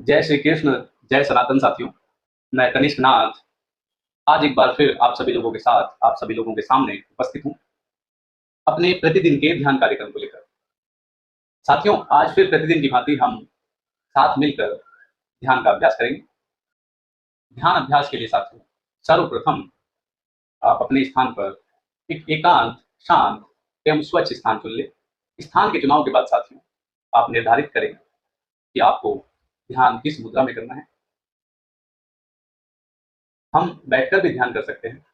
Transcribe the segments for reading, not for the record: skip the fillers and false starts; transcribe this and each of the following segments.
जय श्री कृष्ण, जय सनातन साथियों। मैं कनिष्क नाथ आज एक बार फिर आप सभी लोगों के सामने उपस्थित हूँ अपने प्रतिदिन के ध्यान कार्यक्रम को लेकर। साथियों, आज फिर प्रतिदिन की भांति हम साथ मिलकर ध्यान का अभ्यास करेंगे। ध्यान अभ्यास के लिए साथियों, सर्वप्रथम आप अपने स्थान पर एक एकांत, शांत एवं स्वच्छ स्थान चुन लें। स्थान के चुनाव के बाद साथियों, आप निर्धारित करें कि आपको ध्यान किस मुद्रा में करना है। हम बैठकर भी ध्यान कर सकते हैं,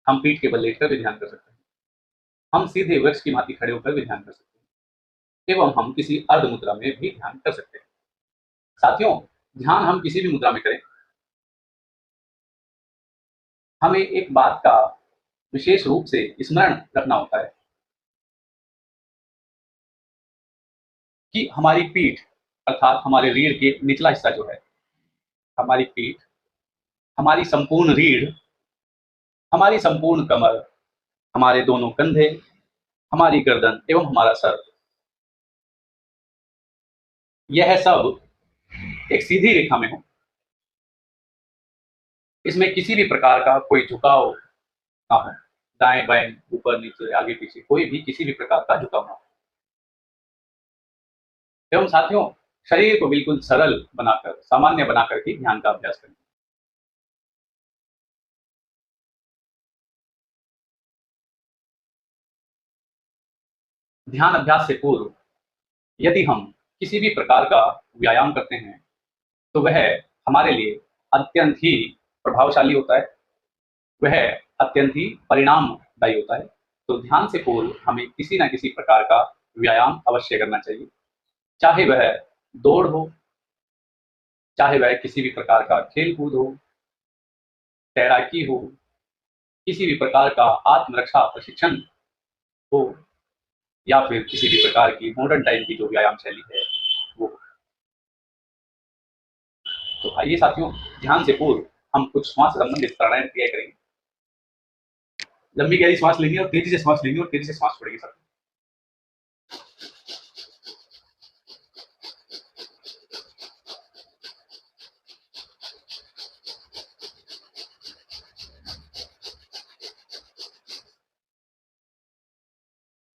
हम पीठ के बल लेटकर भी ध्यान कर सकते हैं, हम सीधे वृक्ष की भांति खड़े होकर भी ध्यान कर सकते हैं एवं हम किसी अर्ध मुद्रा में भी ध्यान कर सकते हैं। साथियों, ध्यान हम किसी भी मुद्रा में करें, हमें एक बात का विशेष रूप से स्मरण रखना होता है कि हमारी पीठ अर्थात हमारे रीढ़ के निचला हिस्सा जो है, हमारी पीठ, हमारी संपूर्ण रीढ़, हमारी संपूर्ण कमर, हमारे दोनों कंधे, हमारी गर्दन एवं हमारा सर, यह सब एक सीधी रेखा में हो। इसमें किसी भी प्रकार का कोई झुकाव ना हो, दाएं बाएं, ऊपर नीचे, आगे पीछे, कोई भी किसी भी प्रकार का झुकाव ना हो। एवं साथियों, शरीर को बिल्कुल सरल बनाकर, सामान्य बनाकर के ध्यान का अभ्यास करें। ध्यान अभ्यास से पूर्व यदि हम किसी भी प्रकार का व्यायाम करते हैं, तो वह हमारे लिए अत्यंत ही प्रभावशाली होता है, वह अत्यंत ही परिणामदायी होता है। तो ध्यान से पूर्व हमें किसी न किसी प्रकार का व्यायाम अवश्य करना चाहिए, चाहे वह दौड़ हो, चाहे वह किसी भी प्रकार का खेल-कूद हो, तैराकी हो, किसी भी प्रकार का आत्मरक्षा प्रशिक्षण हो या फिर किसी भी प्रकार की मॉडर्न टाइप की जो व्यायाम शैली है वो। तो आइए साथियों, ध्यान से पूर्व हम कुछ श्वास संबंधित प्राणायाम क्रिया करेंगे। लंबी गहरी श्वास लेंगे और तेजी से श्वास लेंगे और तेजी से श्वास छोड़ेंगे साथियों।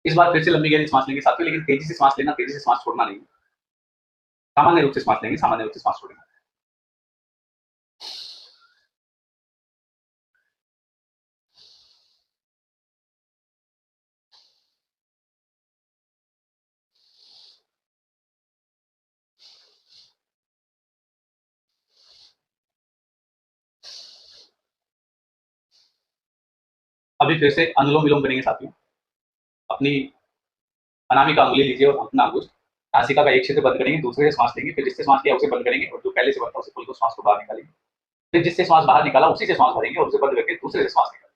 इस बार फिर से लंबी गहरी श्वास लेंगे साथियों, लेकिन तेजी से श्वास लेना, तेजी से श्वास छोड़ना नहीं। सामान्य रूप से श्वास लेंगे, सामान्य रूप से श्वास छोड़ेंगे। अभी फिर से अनुलोम विलोम करेंगे साथियों। अपनी अनामिका अंगुली लीजिए और अपना अंगुष्ठ नासिका का एक क्षेत्र बंद करेंगे, दूसरे से श्वास लेंगे, फिर जिससे श्वास लिया उसे बंद करेंगे और जो पहले से बंद था उसे खोलकर श्वास को बाहर निकालेंगे। फिर जिससे श्वास बाहर निकाला उसी से श्वास भरेंगे और उसे बंद करके दूसरे से श्वास निकालेंगे।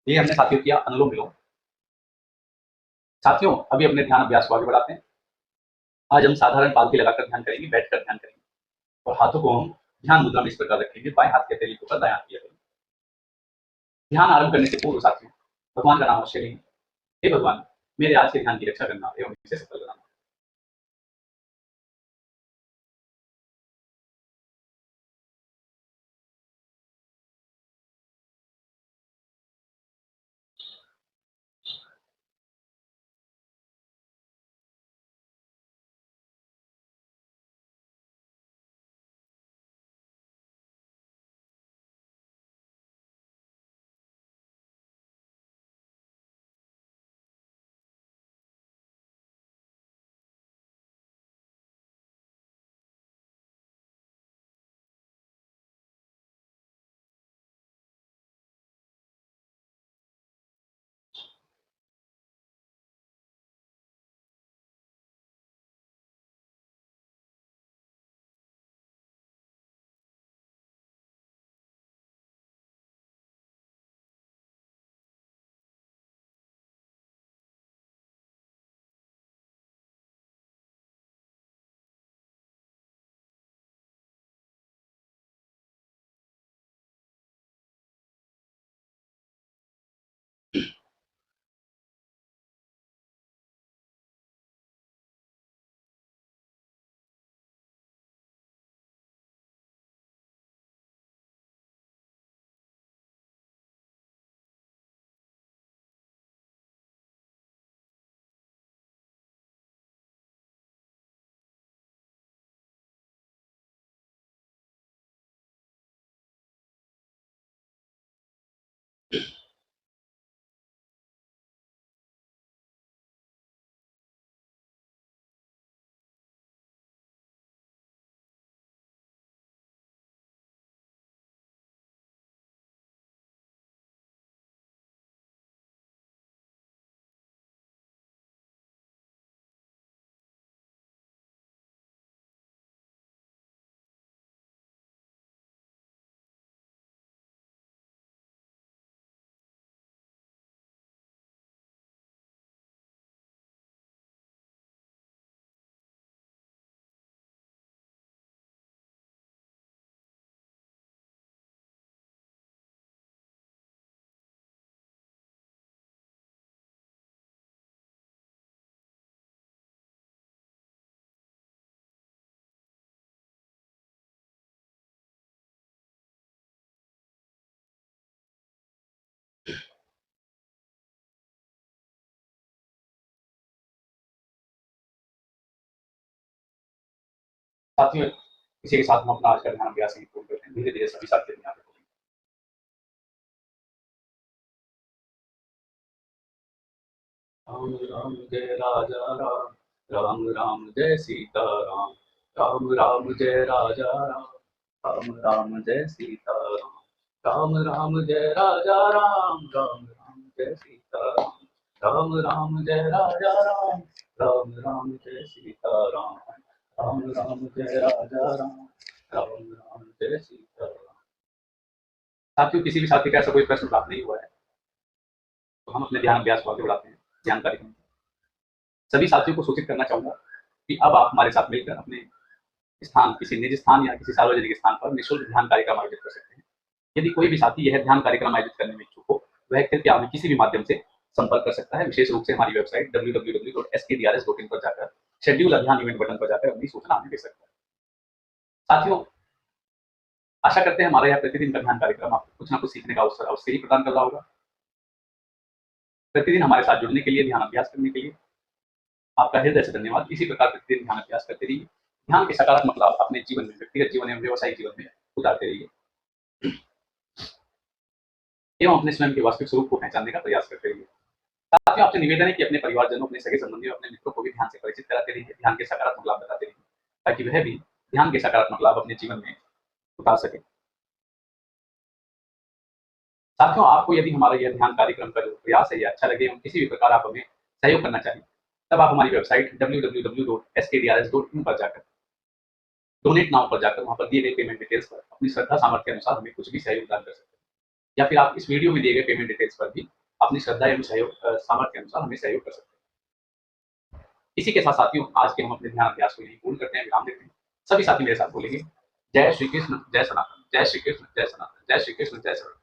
ये हमने साथियों किया अनुलोम विलोम। साथियों, अभी अपने ध्यान अभ्यास को आगे बढ़ाते हैं। आज हम साधारण पालथी लगाकर ध्यान करेंगे, बैठकर ध्यान करेंगे और हाथों को हम ध्यान मुद्रा में इस प्रकार रखेंगे, बाएं हाथ के हथेली के ऊपर दायां हाथ की हथेली। ध्यान आरंभ करने से पूर्व साथियों, भगवान का नाम अवश्य लेंगे। हे भगवान, मेरे आज के ध्यान की रक्षा करना एवं इसे सफल बनाना। साथियों, इसी के साथ हम अपना आज का ध्यान अभ्यास यहीं पूर्ण करते हैं। धीरे धीरे सभी साथी यहाँ पे राम राम जय राजा राम, राम राम जय सीता राम, राम राम जय राजा राम, राम राम जय सीता राम, राम राम जय राजा राम, राम राम जय सीता राम, राम राम जय राजा राम, राम राम जय सीता राम, राम राम जय राजा राम, राम राम जय सीता राम। साथियों, किसी भी साथी का ऐसा कोई प्रश्न प्राप्त नहीं हुआ है तो हम अपने ध्यान अभ्यास को आगे बढ़ाते हैं। ध्यान कार्यक्रम सभी साथियों को सूचित करना चाहूंगा कि अब आप हमारे साथ मिलकर अपने स्थान, किसी निजी स्थान या किसी सार्वजनिक स्थान पर निःशुल्क ध्यान कार्यक्रम आयोजित कर सकते हैं। यदि कोई भी साथी यह ध्यान कार्यक्रम आयोजित करने में इच्छुक हो, वह कृपया हमें किसी भी माध्यम से संपर्क कर सकता है। विशेष रूप से हमारी वेबसाइट www.skdrs.in पर जाकर शेड्यूल अभियान इवेंट बटन पर जाकर अपनी सूचना हमें दे सकता है। साथियों, आशा करते हैं हमारा यह प्रतिदिन का ध्यान कार्यक्रम आपको कुछ न कुछ सीखने का अवसर अवश्य ही प्रदान कर रहा होगा। प्रतिदिन हमारे साथ जुड़ने के लिए, ध्यान अभ्यास करने के लिए आपका हृदय से धन्यवाद। इसी प्रकार प्रतिदिन ध्यान अभ्यास करते रहिए। ध्यान के सकारात्मक लाभ अपने जीवन में, व्यक्तिगत जीवन एवं व्यवसायिक जीवन में उतारते रहिए एवं अपने स्वयं के वास्तविक स्वरूप को पहचानने का प्रयास करते रहिए। साथियों, आपसे निवेदन है कि अपने परिवारजनों, अपने सगे संबंधियों, अपने मित्रों को भी ध्यान से परिचित कराते रहिए। ध्यान के सकारात्मक लाभ बताते रहिए ताकि वह भी ध्यान के सकारात्मक लाभ अपने जीवन में उतार सके। साथियों, आपको यदि हमारा यह ध्यान कार्यक्रम का जो प्रयास है, यह अच्छा लगे एवं किसी भी प्रकार आप हमें सहयोग करना चाहें, तब आप हमारी वेबसाइट www.skdrs.in पर जाकर डोनेट नाउ पर जाकर वहां पर दिए गए पेमेंट डिटेल्स पर अपनी श्रद्धा सामर्थ्य के अनुसार हमें कुछ भी सहयोग दान कर सकते हैं, या फिर आप इस वीडियो में दिए गए पेमेंट डिटेल्स पर भी अपनी श्रद्धा एवं सहयोग सामर्थ्य के अनुसार हमें सहयोग कर सकते हैं। इसी के साथ साथियों, आज के हम अपने ध्यान अभ्यास को यहीं पूर्ण करते हैं, विराम देते हैं। सभी साथी मेरे साथ बोलेंगे, जय श्री कृष्ण, जय सनातन, जय श्री कृष्ण, जय सनातन, जय श्री कृष्ण, जय सनातन।